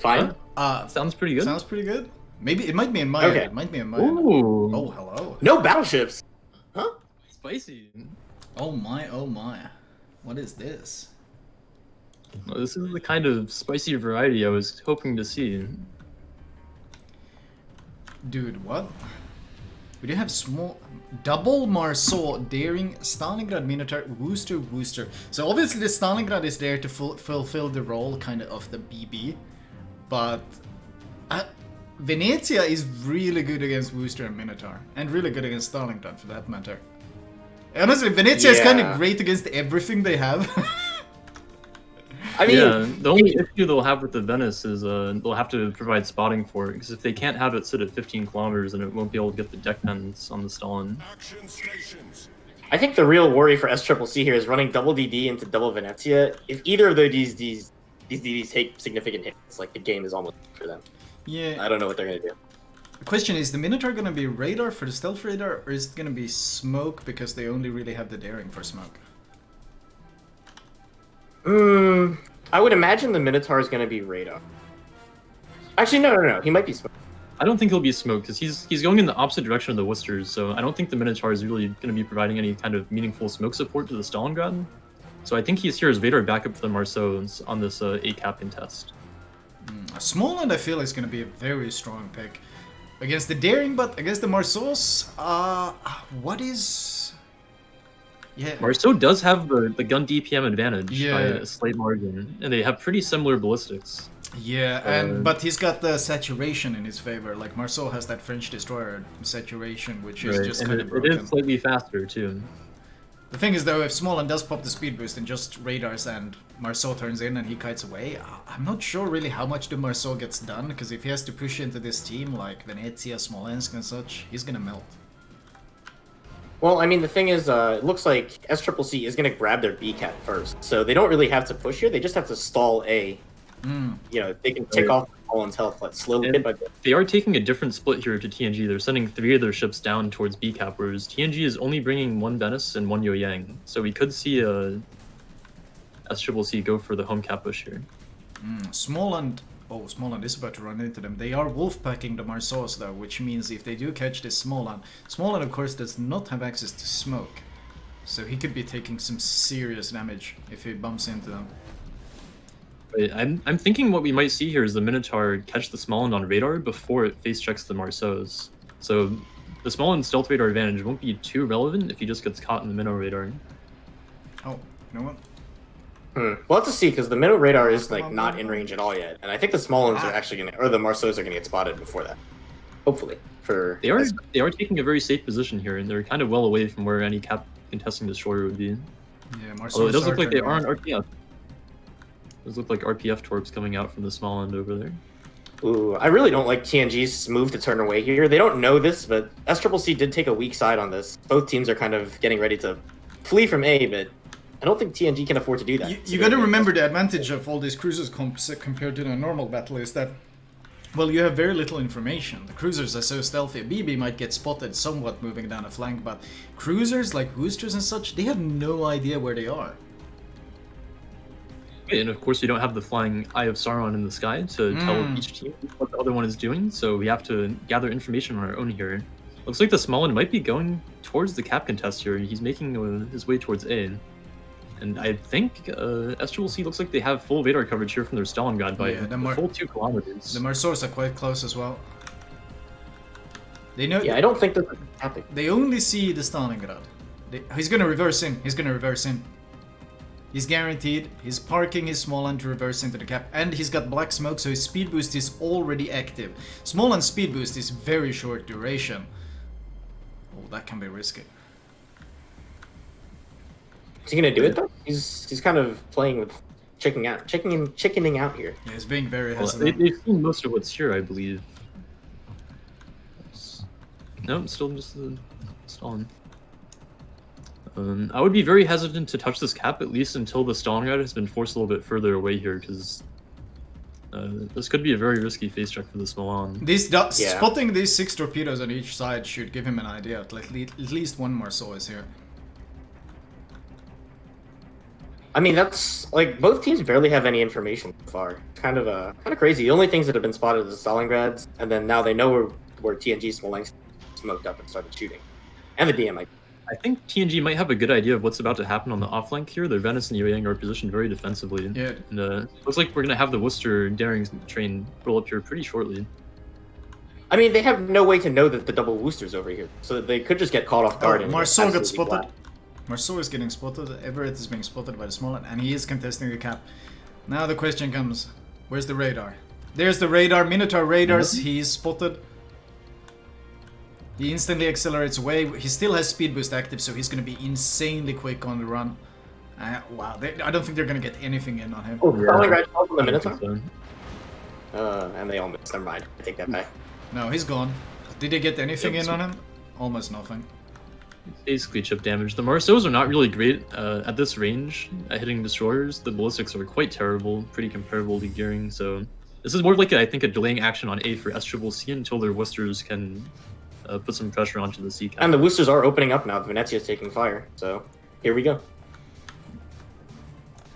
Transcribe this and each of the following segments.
Fine. Sounds pretty good. Sounds pretty good. Maybe it might be in my Okay. end. It might be in my Ooh. end. Oh, hello. No battleships. Huh? Spicy. Oh my, oh my. What is this? Well, this is the kind of spicy variety I was hoping to see. Dude, what? We do have small... Double Marceau, Daring, Stalingrad, Minotaur, Wooster. So obviously the Stalingrad is there to fulfill the role kind of the BB. But... Venezia is really good against Wooster and Minotaur. And really good against Stalingrad for that matter. Honestly, Venezia is kind of great against everything they have. I mean, yeah, the only issue they'll have with the Venice is they'll have to provide spotting for it, because if they can't have it sit at 15 kilometers, then it won't be able to get the deck pens on the Stalin. I think the real worry for SCCC here is running double DD into double Venezia. If either of these DDs take significant hits, like the game is almost for them. Yeah. I don't know what they're gonna do. The question is, the Minotaur gonna be radar for the stealth radar, or is it gonna be smoke because they only really have the daring for smoke? I would imagine the Minotaur is going to be radar. Actually, no. He might be smoke. I don't think he'll be smoked, because he's going in the opposite direction of the Worcesters, so I don't think the Minotaur is really going to be providing any kind of meaningful smoke support to the Stalingrad. So I think he's here as radar backup for the Marceaus on this A-cap contest. Smoland, I feel, is going to be a very strong pick. Against the daring, but against the Marceaus, what is... Yeah. Marceau does have the gun DPM advantage by Yeah. a slight margin, and they have pretty similar ballistics. Yeah, but he's got the saturation in his favor. Like, Marceau has that French destroyer saturation, which is just kind of broken. It is slightly faster, too. The thing is, though, if Smoland does pop the speed boost and just radars and Marceau turns in and he kites away, I'm not sure really how much the Marceau gets done, because if he has to push into this team like Venezia, Smolensk and such, he's gonna melt. Well, I mean, the thing is, it looks like SCCC is going to grab their B-cap first, so they don't really have to push here. They just have to stall A. You know, they can tick off Smolen's health like, slowly bit by bit. They are taking a different split here to TNG. They're sending 3 of their ships down towards B-cap, whereas TNG is only bringing 1 Venice and 1 Yoyang. So we could see SCCC go for the home cap push here. Smoland... Oh, Smoland is about to run into them. They are wolfpacking the Marceaus, though, which means if they do catch this Smoland... Smoland, of course, does not have access to smoke. So he could be taking some serious damage if he bumps into them. Wait, I'm thinking what we might see here is the Minotaur catch the Smoland on radar before it face checks the Marceaus. So the Smoland stealth radar advantage won't be too relevant if he just gets caught in the Minnow radar. Oh, you know what? We'll have to see, because the Minnow radar is like not in range at all yet, and I think the Smolens are actually gonna, or the Marceaus are gonna get spotted before that. Hopefully, They are taking a very safe position here, and they're kind of well away from where any cap contesting destroyer would be. Yeah, Marceaus. Although it does look like they are on RPF. Those look like RPF torps coming out from the Smoland over there. Ooh, I really don't like TNG's move to turn away here. They don't know this, but SCCC did take a weak side on this. Both teams are kind of getting ready to flee from A, but I don't think TNG can afford to do that. You gotta remember the advantage of all these cruisers compared to a normal battle is that, well, you have very little information. The cruisers are so stealthy. BB might get spotted somewhat moving down a flank, but cruisers like Woosters and such, they have no idea where they are. And of course, we don't have the flying Eye of Sauron in the sky to tell each team what the other one is doing, so we have to gather information on our own here. Looks like the Smoland might be going towards the cap contest here. He's making his way towards A. And I think SCCC looks like they have full radar coverage here from their Stalingrad by a full 2 kilometers. The Marceaus are quite close as well. They know. Yeah, I don't think that's happening. They only see the Stalingrad. He's gonna reverse in. He's gonna reverse in. He's guaranteed. He's parking his Smoland to reverse into the cap, and he's got black smoke, so his speed boost is already active. Smoland's speed boost is very short duration. Oh, that can be risky. Is he gonna do it though? He's kind of playing with chickening out here. Yeah, he's being very Well, hesitant. they've seen most of what's here, I believe. No, still just Stalin. I would be very hesitant to touch this cap, at least until the Stalingrad has been forced a little bit further away here, because this could be a very risky face check for the Smolan. Spotting these 6 torpedoes on each side should give him an idea. At least one Marceau is here. I mean, that's like both teams barely have any information so far. It's kind of crazy. The only things that have been spotted is Stalingrads, and then now they know where TNG Smolensk smoked up and started shooting, and the DMI. I think TNG might have a good idea of what's about to happen on the offlink here. The Venice and Yoyang are positioned very defensively. Yeah. And looks like we're gonna have the Worcester Daring train roll up here pretty shortly. I mean, they have no way to know that the double Worcester's over here, so they could just get caught off guard. And Marceau got spotted. Flat. Marceau is getting spotted. Everett is being spotted by the Smolensk, and he is contesting the cap. Now the question comes, where's the radar? There's the radar, Minotaur radars, he's spotted. He instantly accelerates away. He still has speed boost active, so he's going to be insanely quick on the run. Wow, I don't think they're going to get anything in on him. Oh, Stalingrad falls on the Minotaur? And they all missed. Never mind. I take that back. No, he's gone. Did they get anything in on him? Almost nothing. Basically chip damage. The Marceaus are not really great at this range at hitting destroyers. The ballistics are quite terrible, pretty comparable to gearing, so this is more like, I think, a delaying action on A for SCCC until their Worcesters can put some pressure onto the sea cap. And the Worcesters are opening up now. Venezia is taking fire, so here we go.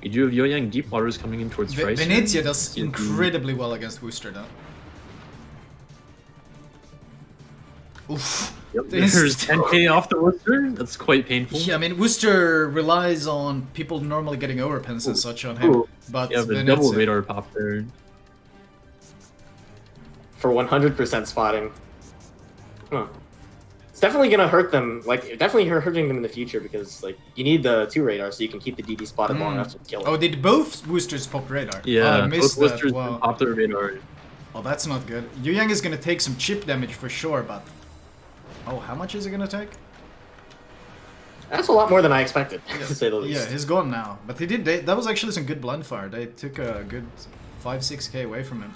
You do have Yoyang deep waters coming in towards Trice. Venezia does incredibly well against Worcester, though. Oof. Yep, there's 10k off the Worcester. That's quite painful. Yeah, I mean, Worcester relies on people normally getting overpens and such on him, but yeah, the Venezia... double radar pop there. For 100% spotting. Huh. It's definitely gonna hurt them, like, definitely hurting them in the future, because, like, you need the 2 radars so you can keep the DD spotted long enough to kill it. Oh, did both Worcesters pop radar? Yeah, I missed both that. Worcesters Wow. pop their radar. Oh, that's not good. Yoyang is gonna take some chip damage for sure, but... Oh, how much is he gonna take? That's a lot more than I expected, to say the least. Yeah, he's gone now. But he did. That was actually some good blind fire. They took a good 5-6k away from him.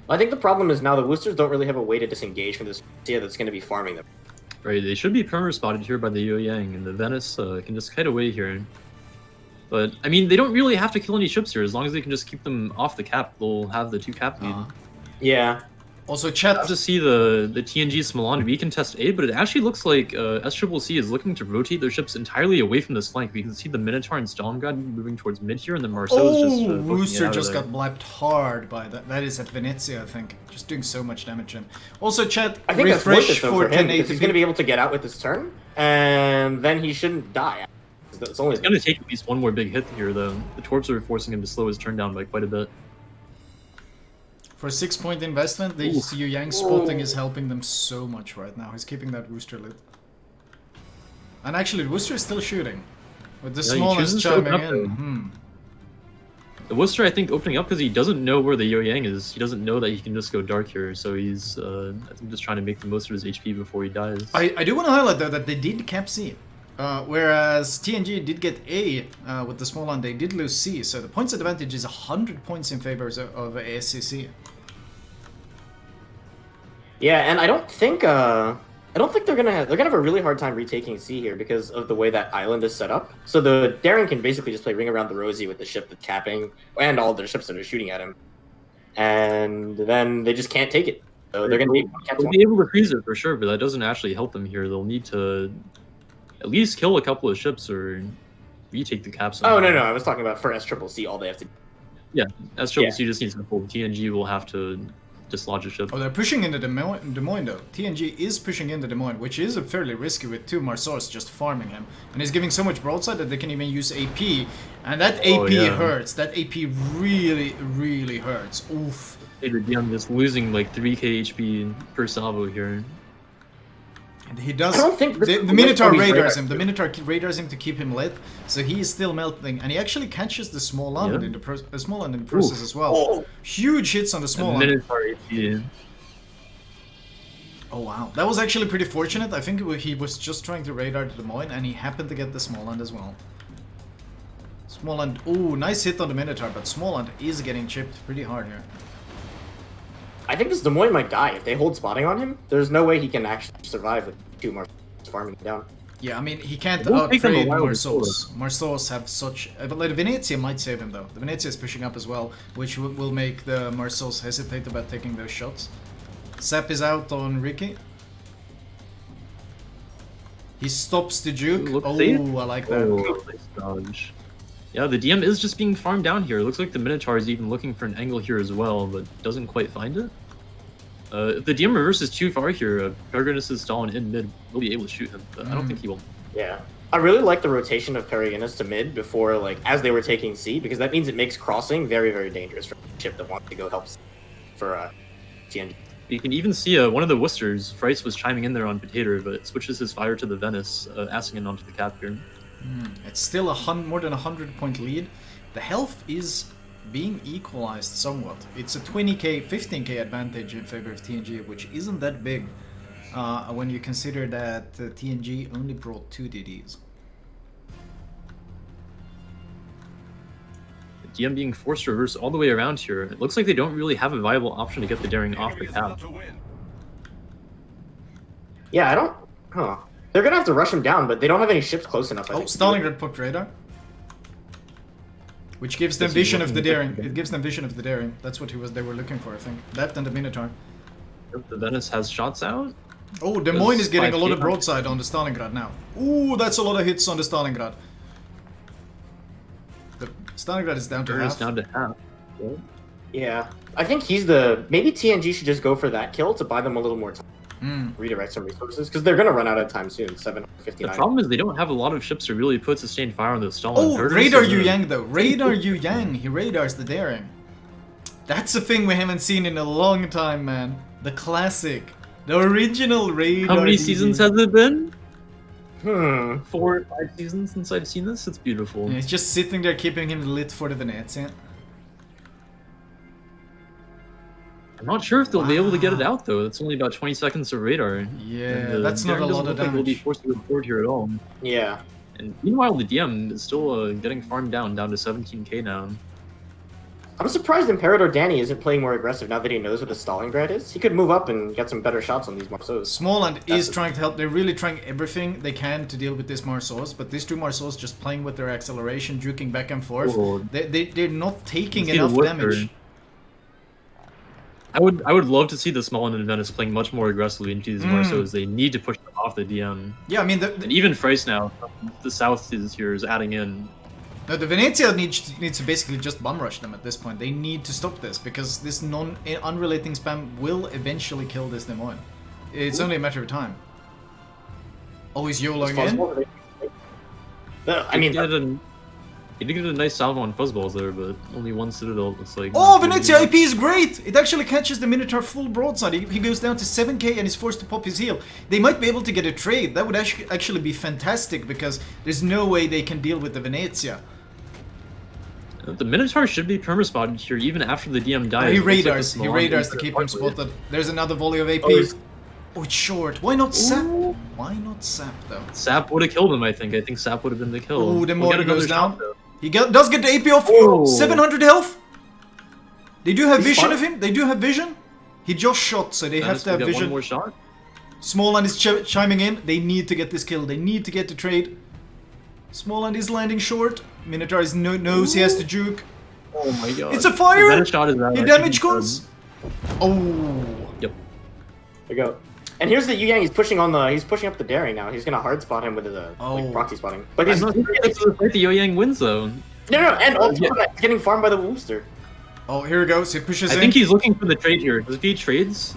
I think the problem is now the Worcesters don't really have a way to disengage from this idea that's going to be farming them. Right, they should be perma spotted here by the Yoyang, and the Venice can just kite away here. But, I mean, they don't really have to kill any ships here. As long as they can just keep them off the cap, they'll have the 2 cap lead. Yeah. Also, chat. I have to see the TNG Smolan recontest A, but it actually looks like SCCC is looking to rotate their ships entirely away from this flank. We can see the Minotaur and Stalingrad moving towards mid here, and the Marceau is just Worcester just got blapped hard by that. That is at Venezia, I think. Just doing so much damage in. Also, chat, I think refresh that's for him, because 1080p. he's going to be able to get out with this turn, and then he shouldn't die. It's going to take at least one more big hit here, though. The Torps are forcing him to slow his turn down by quite a bit. For a 6-point investment, the Yoyang spotting is helping them so much right now. He's keeping that Worcester lit. And actually, Worcester is still shooting. With the smallest chiming in. The Worcester, I think, opening up because he doesn't know where the Yoyang is. He doesn't know that he can just go dark here, so he's I think just trying to make the most of his HP before he dies. I do want to highlight, though, that they did cap C. Whereas TNG did get A with the small one, they did lose C. So the points advantage is 100 points in favor of SCC. Yeah, and I don't think they're gonna have a really hard time retaking C here because of the way that island is set up. So the Daring can basically just play Ring Around the Rosie with the ship that's capping and all their ships that are shooting at him, and then they just can't take it. So they're gonna be able to freeze it for sure, but that doesn't actually help them here. They'll need to at least kill a couple of ships or retake the caps. Oh no, I was talking about for SCCC. All they have to. Yeah, SCCC just needs to hold. TNG will have to dislodge a ship. Oh, they're pushing into Des Moines though. TNG is pushing into Des Moines, which is fairly risky with 2 Marceaus just farming him. And he's giving so much broadside that they can even use AP. And that AP hurts. That AP really, really hurts. Oof. I'm just losing like 3k HP per salvo here. And he does. I don't think the Minotaur radars him. The Minotaur radars him to keep him lit, so he is still melting, and he actually catches the small land in the process as well. Oh. Huge hits on the small land. Minotaur HP. Oh wow, that was actually pretty fortunate. I think he was just trying to radar Des Moines, and he happened to get the small land as well. Small land. Ooh, nice hit on the Minotaur, but small land is getting chipped pretty hard here. I think this Des Moines might die if they hold spotting on him. There's no way he can actually survive with 2 more farming down. Yeah, I mean, he can't outtrade Marceaus. Marceaus have such... But like, Venezia might save him, though. The Venezia is pushing up as well, which will make the Marceaus hesitate about taking those shots. Sap is out on Ricky. He stops the juke. Look Oh, safe. I like that. Oh, nice dodge. Yeah, the DM is just being farmed down here. It looks like the Minotaur is even looking for an angle here as well, but doesn't quite find it. If the DM reverses too far here, Peregrinus' stalling in mid will be able to shoot him, but I don't think he will. Yeah. I really like the rotation of Peregrinus to mid before, like, as they were taking C, because that means it makes crossing very, very dangerous for a ship that wants to go help for TNG. You can even see one of the Worcesters, Frice was chiming in there on Potato, but switches his fire to the Venice, assing in onto the cap here. It's still more than 100-point lead. The health is being equalized somewhat. It's a 20k, 15k advantage in favor of TNG, which isn't that big when you consider that TNG only brought 2 DDs. The DM being forced to reverse all the way around here. It looks like they don't really have a viable option to get the daring off the cap. Yeah, I don't... Huh. They're gonna have to rush him down, but they don't have any ships close enough, I think. Stalingrad popped radar. Which gives them vision of the daring. It gives them vision of the daring. That's what they were looking for, I think. That and the Minotaur. The Venice has shots out. Oh, Des Moines is getting a lot of broadside on the Stalingrad now. Ooh, that's a lot of hits on the Stalingrad. The Stalingrad is down to half. Down to half. Yeah. I think he's the... Maybe TNG should just go for that kill to buy them a little more time. Redirect some resources, because they're going to run out of time soon. 7:59. The problem is they don't have a lot of ships to really put sustained fire on the Stalin. Oh, Radar Yu Yang though. Radar Yu Yang. He radars the daring. That's a thing we haven't seen in a long time, man. The classic. The original radar. How many seasons has it been? 4 or 5 seasons since I've seen this. It's beautiful. Yeah, he's just sitting there keeping him lit for the Venezia. I'm not sure if they'll be able to get it out though. It's only about 20 seconds of radar. Yeah, that's not a lot of damage. Like we'll be forced to go forward here at all. Yeah. And meanwhile, the DM is still getting farmed down to 17k now. I'm surprised Imperator Danny isn't playing more aggressive now that he knows what the Stalingrad is. He could move up and get some better shots on these Marceaux. Smalland is trying to help. They're really trying everything they can to deal with this Marceaux, but these 2 Marceaux just playing with their acceleration, juking back and forth. Oh. They're not taking enough damage. I would love to see the Smalland and Venice playing much more aggressively into these Marceaux. They need to push them off the DM. Yeah, I mean, and even Frice now, the south is adding in. No, the Venezia needs to basically just bum rush them at this point. They need to stop this because this unrelating spam will eventually kill this Des Moines. It's only a matter of time. Always YOLOing in. I mean, he did get a nice salvo on Fuzzballs there, but only 1 Citadel looks like... Oh, Venezia IP is great! It actually catches the Minotaur full broadside. He goes down to 7k and is forced to pop his heal. They might be able to get a trade. That would actually be fantastic because there's no way they can deal with the Venezia. The Minotaur should be perma-spotted here even after the DM dies. Oh, he radars to keep him spotted. There's another volley of AP. Oh, it's short. Why not Sap? Why not Sap, though? Sap would have killed him, I think. I think Sap would have been the kill. Oh, the more goes down. He does get the AP off. 700 health. They do have vision of him. They do have vision. He just shot, so they have to have vision. One more shot. Smalland is chiming in. They need to get this kill. They need to get the trade. Smalland is landing short. Minotaur knows he has to juke. Oh my god. It's a fire! Shot is he damage comes. Oh. Yep. There you go. And here's the Yu Yang. He's pushing up the daring now. He's gonna hard spot him with his like proxy spotting. But he's the Yu Yang wins though. No, and also he's getting farmed by the Wooster. Oh, here he goes. He pushes in. I think he's looking for the trade here. If he trades,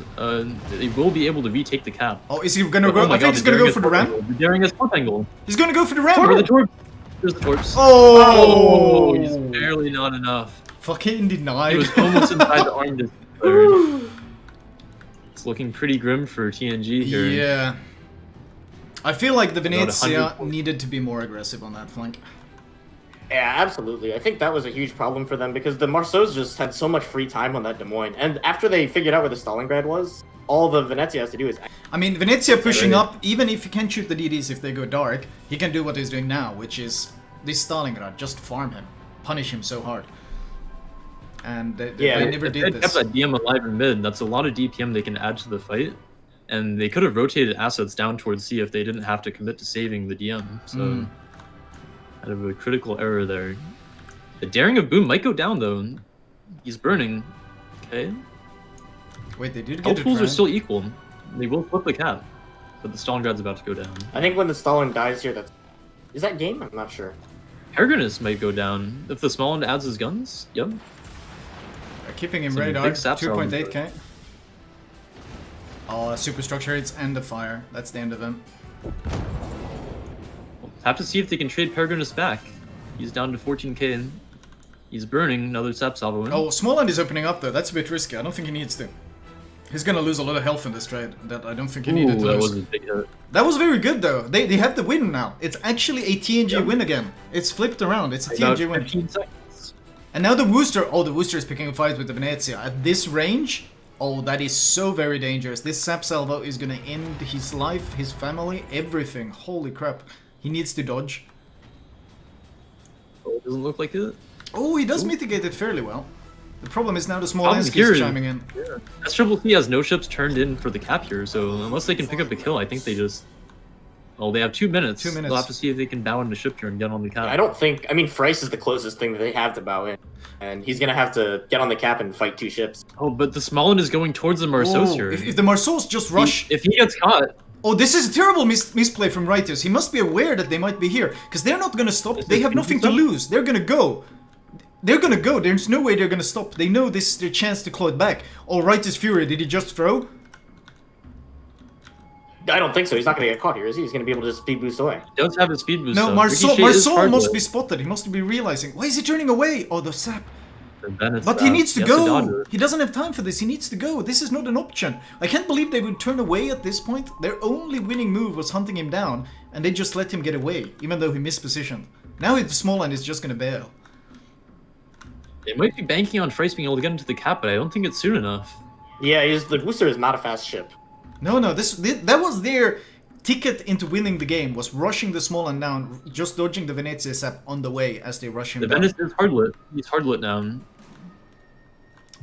he will be able to retake the cap. Oh, is he gonna go? I think he's gonna go for the ram. The daring is top angle. He's gonna go for the ram. Or the torp. There's the torps. Oh! He's barely not enough. Fucking denied. He was almost inside the arm distance. It's looking pretty grim for TNG here. Yeah. I feel like the Venezia needed to be more aggressive on that flank. Yeah, absolutely. I think that was a huge problem for them because the Marceaux just had so much free time on that Des Moines. And after they figured out where the Stalingrad was, all the Venezia has to do is... I mean, Venezia pushing up, even if he can't shoot the DDs if they go dark, he can do what he's doing now, which is this Stalingrad, just farm him. Punish him so hard. And they never did this. Kept that DM alive in mid. That's a lot of DPM they can add to the fight. And they could have rotated assets down towards C if they didn't have to commit to saving the DM. So... Kind of a critical error there. The daring of Boom might go down though. He's burning. Okay. Wait, they did get Health pools are still equal. They will flip the cap. But the Stalingrad's about to go down. I think when the Stalin dies here, that's... Is that game? I'm not sure. Peregrinus might go down. If the Smaland adds his guns, yep. They're keeping him Some radar, big sap 2.8k. Oh, superstructure hits and the fire. That's the end of him. Have to see if they can trade Peregrinus back. He's down to 14k and he's burning another sap salvo in. Oh, Småland is opening up though. That's a bit risky. I don't think he needs to. He's gonna lose a lot of health in this trade that I don't think he needed to that lose. was a big hit. That was very good though. They have the win now. It's actually a TNG win again. It's flipped around. It's a About TNG win. 15 seconds. And now the Wooster. Oh, the Wooster is picking a fight with the Venezia. At this range, oh, that is so very dangerous. This sap salvo is gonna end his life, his family, everything. Holy crap. He needs to dodge. Oh, it doesn't look like it. Oh, he does mitigate it fairly well. The problem is now the small Problem Ensk here is is- chiming in. SCCC has no ships turned in for the cap here, so unless they can pick up a kill, I think they just... Well, they have 2 minutes. 2 minutes. They'll have to see if they can bow into ship here and get on the cap. I don't think... I mean, Fryce is the closest thing that they have to bow in. And he's gonna have to get on the cap and fight 2 ships. Oh, but the Smaland is going towards the Marceau Oh, here. if the Marceaus just rush... If he gets caught... Oh, this is a terrible misplay from Righteous. He must be aware that they might be here. Because they're not gonna stop. They have nothing to lose. They're gonna go. They're gonna go. There's no way they're gonna stop. They know this is their chance to claw it back. Oh, Righteous Fury, did he just throw? I don't think so. He's not gonna get caught here, is he? He's gonna be able to just speed boost away. He does have his speed boost. No, up. Marceau Ricochet is must hardwood. be spotted. He must be realizing. Why is he turning away? Oh, the sap. And then it's But he needs to has dodge go. it. He doesn't have time for this. He needs to go. This is not an option. I can't believe they would turn away at this point. Their only winning move was hunting him down, and they just let him get away, even though he mispositioned. Now the small end is just gonna bail. They might be banking on Fryce being able to get into the cap, but I don't think it's soon enough. Yeah, the Booster is not a fast ship. No, that was their ticket into winning the game. Was rushing the small end down, just dodging the Venezia sap on the way as they rush him The down. Venice is hardlit. He's hardlit now.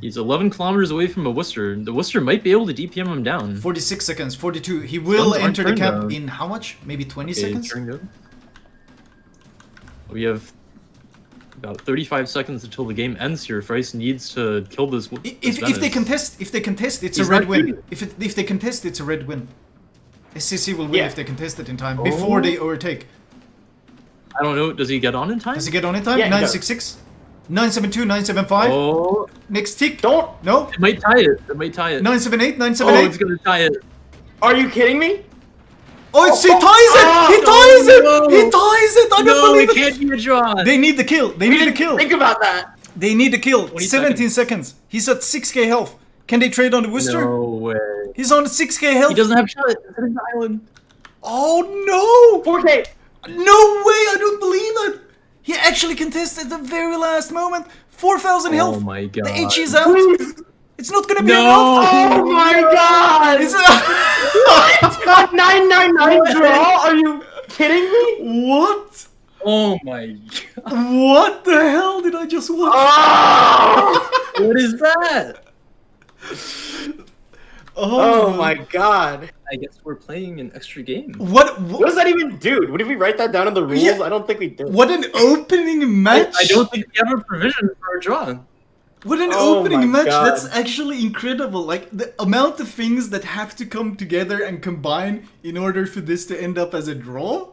He's 11 kilometers away from a Worcester. The Worcester might be able to DPM him down. 46 seconds, 42. He will Guns enter the aren't cap turned, though. in how much? Maybe 20 Okay, seconds? turning good. We have about 35 seconds until the game ends here. Fryce needs to kill this. If they contest, it's He's a red not win. shooting. If they contest, it's a red win. SCC will win Yeah. if they contest it in time before they overtake. I don't know. Does he get on in time? Does he get on in time? Yeah, he does. 966, 972, 975. Oh, Next tick. Don't! No. it might tie it. It might tie it. 978, Oh, 978. it's gonna tie it. Are you kidding me? Oh, he ties it! He ties it! no. He ties it! I don't No, believe it it! can't be a draw. They need the kill. They need the kill. Think about that. They need the kill. 20 17 seconds. He's at 6k health. Can they trade on the Worcester? No way. He's on 6k health. He doesn't have shot. It's hitting the island. Oh no! 4K. No way! I don't believe it! He actually contested at the very last moment. 4,000 health. Oh my god. The H is out. Please. It's not gonna be No. enough. Oh my god! It's A 999 draw? Are you kidding me? what? Oh my god. What the hell did I just watch? Oh, What is that? oh my god. I guess we're playing an extra game. What? What does that even do? Did we write that down in the rules? Yeah. I don't think we did. What an opening match! I don't think we have a provision for a draw. What an Oh opening my match! God. That's actually incredible. Like the amount of things that have to come together and combine in order for this to end up as a draw.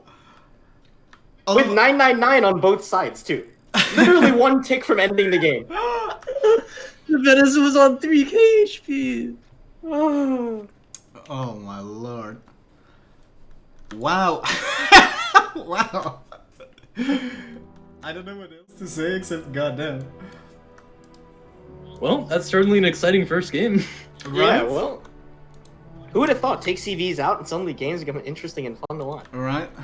Oh, With 999 on both sides, too. Literally one tick from ending the game. The Venice was on 3k HP. Oh. oh my lord! Wow! Wow! I don't know what else to say except goddamn. Well, that's certainly an exciting first game. Yeah, Right? well. Who would have thought? Take CVs out and suddenly games become interesting and fun to watch. Right?